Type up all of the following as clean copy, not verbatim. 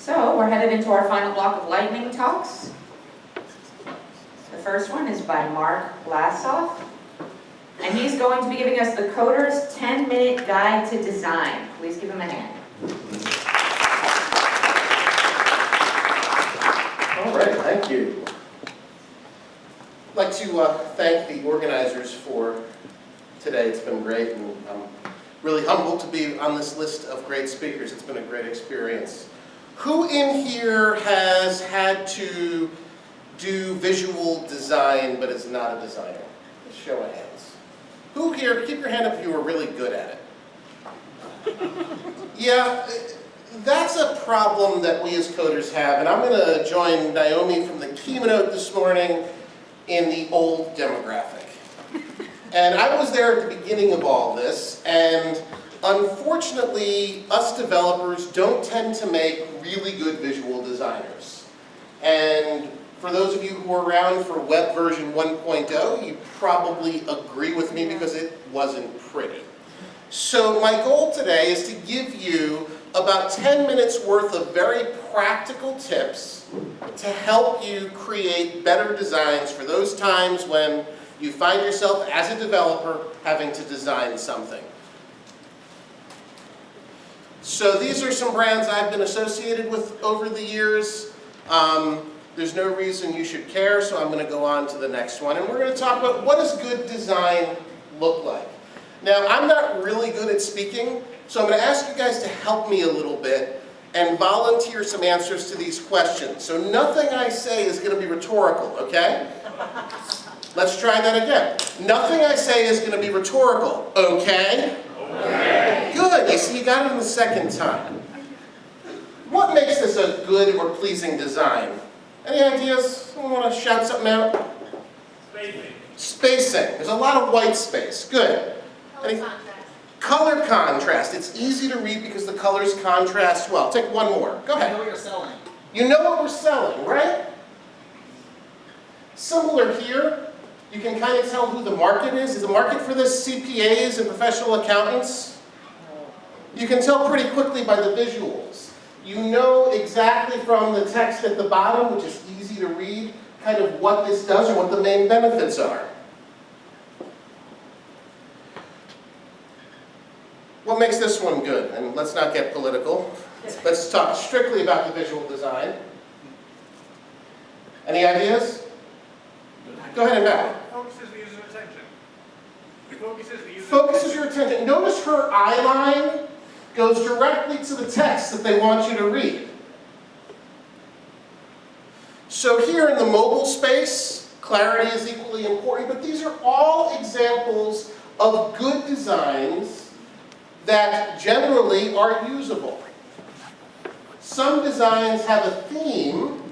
So we're headed into our final block of lightning talks. The first one is by Mark Lassoff, and he's going to be giving us the Coder's 10-minute guide to design. Please give him a hand. All right, thank you. I'd like to thank the organizers for today. It's been great, and I'm really humbled to be on this list of great speakers. It's been a great experience. Who in here has had to do visual design but is not a designer? Just show of hands. Who here, keep your hand up if you were really good at it. Yeah, that's a problem that we as coders have, and I'm going to join Naomi from the keynote this morning in the old demographic. And I was there at the beginning of all this, and unfortunately, us developers don't tend to make really good visual designers. And for those of you who were around for web version 1.0, you probably agree with me because it wasn't pretty. So my goal today is to give you about 10 minutes worth of very practical tips to help you create better designs for those times when you find yourself as a developer having to design something. So these are some brands I've been associated with over the years. There's no reason you should care, so I'm going to go on to the next one. And we're going to talk about what does good design look like. Now, I'm not really good at speaking, so I'm going to ask you guys to help me a little bit and volunteer some answers to these questions. So nothing I say is going to be rhetorical, okay? Let's try that again. Nothing I say is going to be rhetorical, okay? Okay. Good, you see, you got it on the second time. What makes this a good or pleasing design? Any ideas? Someone want to shout something out? Spacing. Spacing. There's a lot of white space. Good. Color contrast. Color contrast. It's easy to read because the colors contrast well. Take one more. Go ahead. You know what you're selling. You know what we're selling, right? Similar here. You can kind of tell who the market is. Is the market for this CPAs and professional accountants? You can tell pretty quickly by the visuals. You know exactly from the text at the bottom, which is easy to read, kind of what this does or what the main benefits are. What makes this one good? And let's not get political. Let's talk strictly about the visual design. Any ideas? Go ahead and Matt. Focuses the user's attention. Focuses your attention. Notice her eye line goes directly to the text that they want you to read. So here in the mobile space, clarity is equally important, but these are all examples of good designs that generally are usable. Some designs have a theme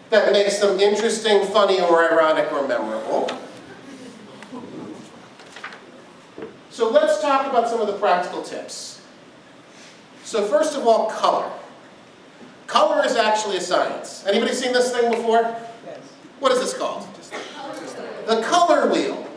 that makes them interesting, funny, or ironic, or memorable. So let's talk about some of the practical tips. So first of all, color. Color is actually a science. Anybody seen this thing before? Yes. What is this called? The color wheel.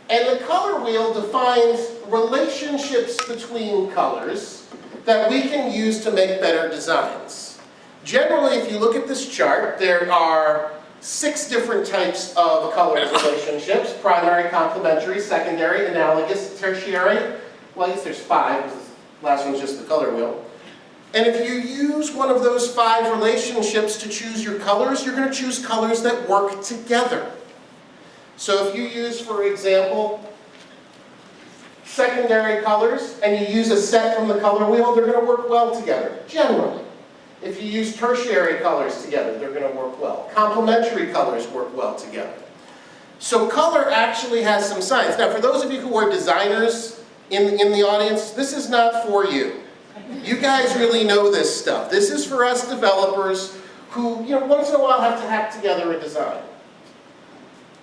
And the color wheel defines relationships between colors that we can use to make better designs. Generally, if you look at this chart, there are 6 different types of color relationships: primary, complementary, secondary, analogous, tertiary. Well, I guess there's 5, because the last one's just the color wheel. And if you use one of those 5 relationships to choose your colors, you're going to choose colors that work together. So if you use, for example, secondary colors, and you use a set from the color wheel, they're going to work well together, generally. If you use tertiary colors together, they're going to work well. Complementary colors work well together. So color actually has some science. Now, for those of you who are designers in the audience, this is not for you. You guys really know this stuff. This is for us developers who, once in a while have to hack together a design.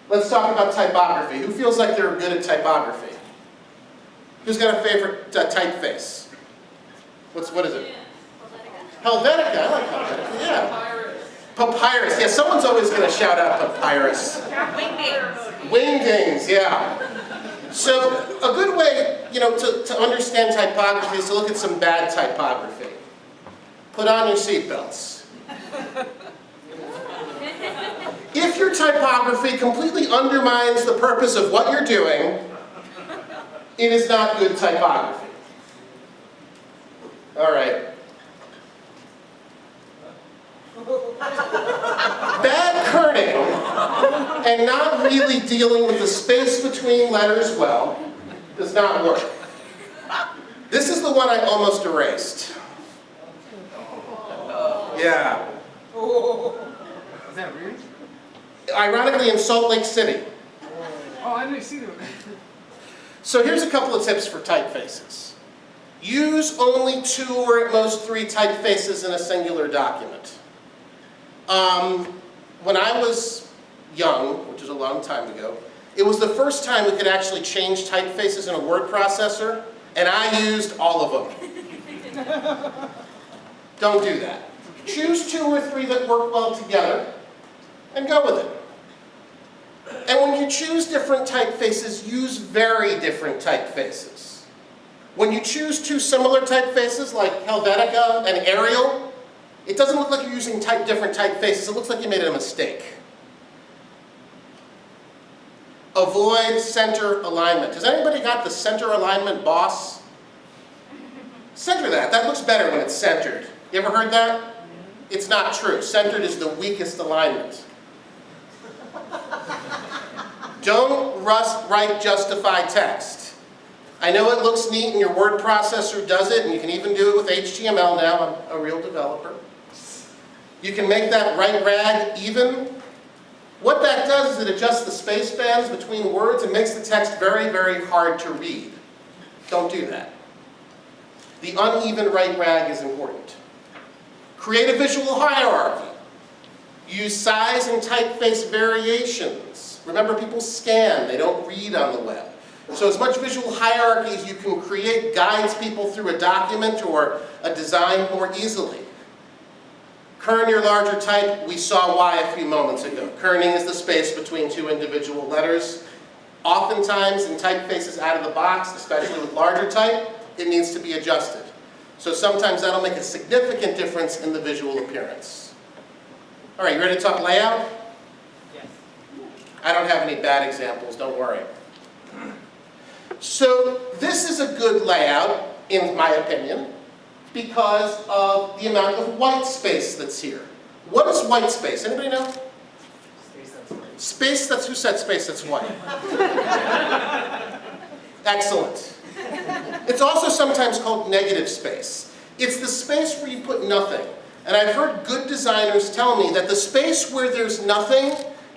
Let's talk about typography. Who feels like they're good at typography? Who's got a favorite typeface? What is it? Helvetica. I like Helvetica, yeah. Papyrus. Yeah, someone's always going to shout out Papyrus. Wingdings, yeah. So a good way, to understand typography is to look at some bad typography. Put on your seatbelts. If your typography completely undermines the purpose of what you're doing, it is not good typography. All right. Bad kerning and not really dealing with the space between letters well does not work. This is the one I almost erased. Yeah. Is that real? Ironically, in Salt Lake City. Oh, I didn't see that. So here's a couple of tips for typefaces. Use only 2 or at most 3 typefaces in a singular document. When I was young, which is a long time ago, it was the first time we could actually change typefaces in a word processor, and I used all of them. Don't do that. Choose 2 or 3 that work well together, and go with it. And when you choose different typefaces, use very different typefaces. When you choose 2 similar typefaces, like Helvetica and Arial, it doesn't look like you're using different typefaces, it looks like you made a mistake. Avoid center alignment. Has anybody got the center alignment boss? Center that. That looks better when it's centered. You ever heard that? It's not true. Centered is the weakest alignment. Don't write justify text. I know it looks neat and your word processor does it, and you can even do it with HTML now. I'm a real developer. You can make that right rag even. What that does is it adjusts the space bands between words and makes the text very, very hard to read. Don't do that. The uneven right rag is important. Create a visual hierarchy. Use size and typeface variations. Remember, people scan, they don't read on the web. So as much visual hierarchy as you can create guides people through a document or a design more easily. Kern your larger type, we saw why a few moments ago. Kerning is the space between 2 individual letters. Oftentimes in typefaces out of the box, especially with larger type, it needs to be adjusted. So sometimes that'll make a significant difference in the visual appearance. All right, you ready to talk layout? Yes. I don't have any bad examples, don't worry. So this is a good layout, in my opinion, because of the amount of white space that's here. What is white space? Anybody know? Space that's white. Space that's, who said space that's white? Excellent. It's also sometimes called negative space. It's the space where you put nothing. And I've heard good designers tell me that the space where there's nothing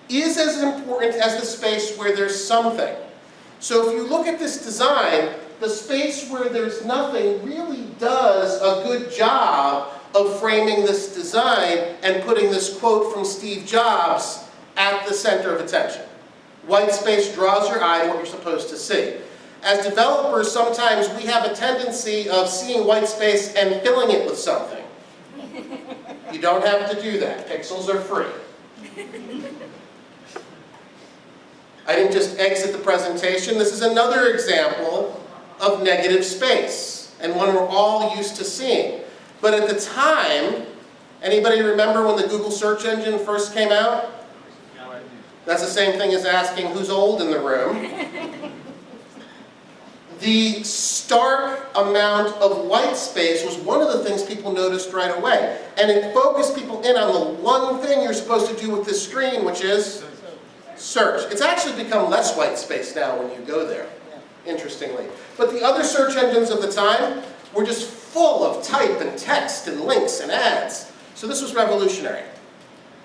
is as important as the space where there's something. So if you look at this design, the space where there's nothing really does a good job of framing this design and putting this quote from Steve Jobs at the center of attention. White space draws your eye to what you're supposed to see. As developers, sometimes we have a tendency of seeing white space and filling it with something. You don't have to do that. Pixels are free. I didn't just exit the presentation. This is another example of negative space, and one we're all used to seeing. But at the time, anybody remember when the Google search engine first came out? No, I do. That's the same thing as asking who's old in the room. The stark amount of white space was one of the things people noticed right away. And it focused people in on the one thing you're supposed to do with this screen, which is search. It's actually become less white space now when you go there, interestingly. But the other search engines of the time were just full of type and text and links and ads. So this was revolutionary.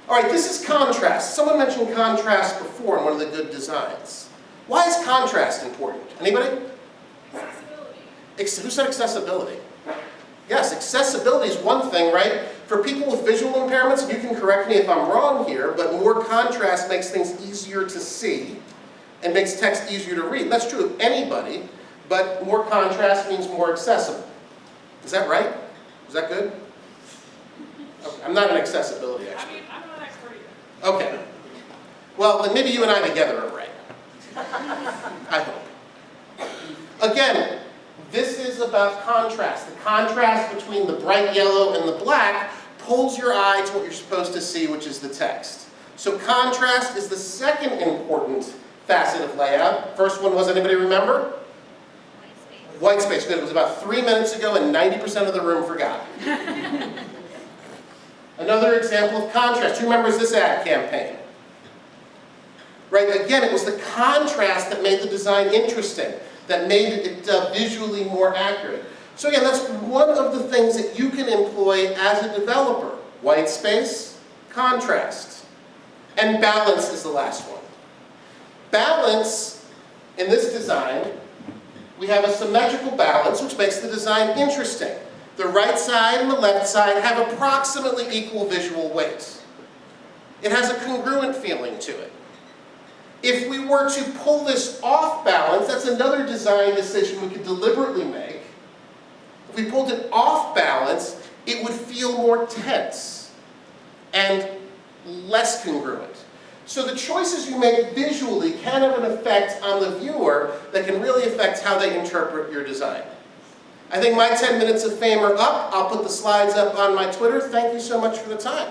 All right, this is contrast. Someone mentioned contrast before in one of the good designs. Why is contrast important? Anybody? Who said accessibility? Yes, accessibility is one thing, right? For people with visual impairments, and you can correct me if I'm wrong here, but more contrast makes things easier to see and makes text easier to read. That's true of anybody, but more contrast means more accessible. Is that right? Is that good? Okay. I'm not an accessibility expert. I'm not an expert either. Okay. Well, then maybe you and I together are right. I hope. Again, this is about contrast. The contrast between the bright yellow and the black holds your eye to what you're supposed to see, which is the text. So contrast is the second important facet of layout. First one was, anybody remember? White space. Good. It was about 3 minutes ago and 90% of the room forgot. Another example of contrast. Who remembers this ad campaign? Right, again, it was the contrast that made the design interesting, that made it visually more accurate. So again, that's one of the things that you can employ as a developer. White space, contrast. And balance is the last one. Balance, in this design, we have a symmetrical balance, which makes the design interesting. The right side and the left side have approximately equal visual weight. It has a congruent feeling to it. If we were to pull this off balance, that's another design decision we could deliberately make. If we pulled it off balance, it would feel more tense and less congruent. So the choices you make visually can have an effect on the viewer that can really affect how they interpret your design. I think my 10 minutes of fame are up. I'll put the slides up on my Twitter. Thank you so much for the time.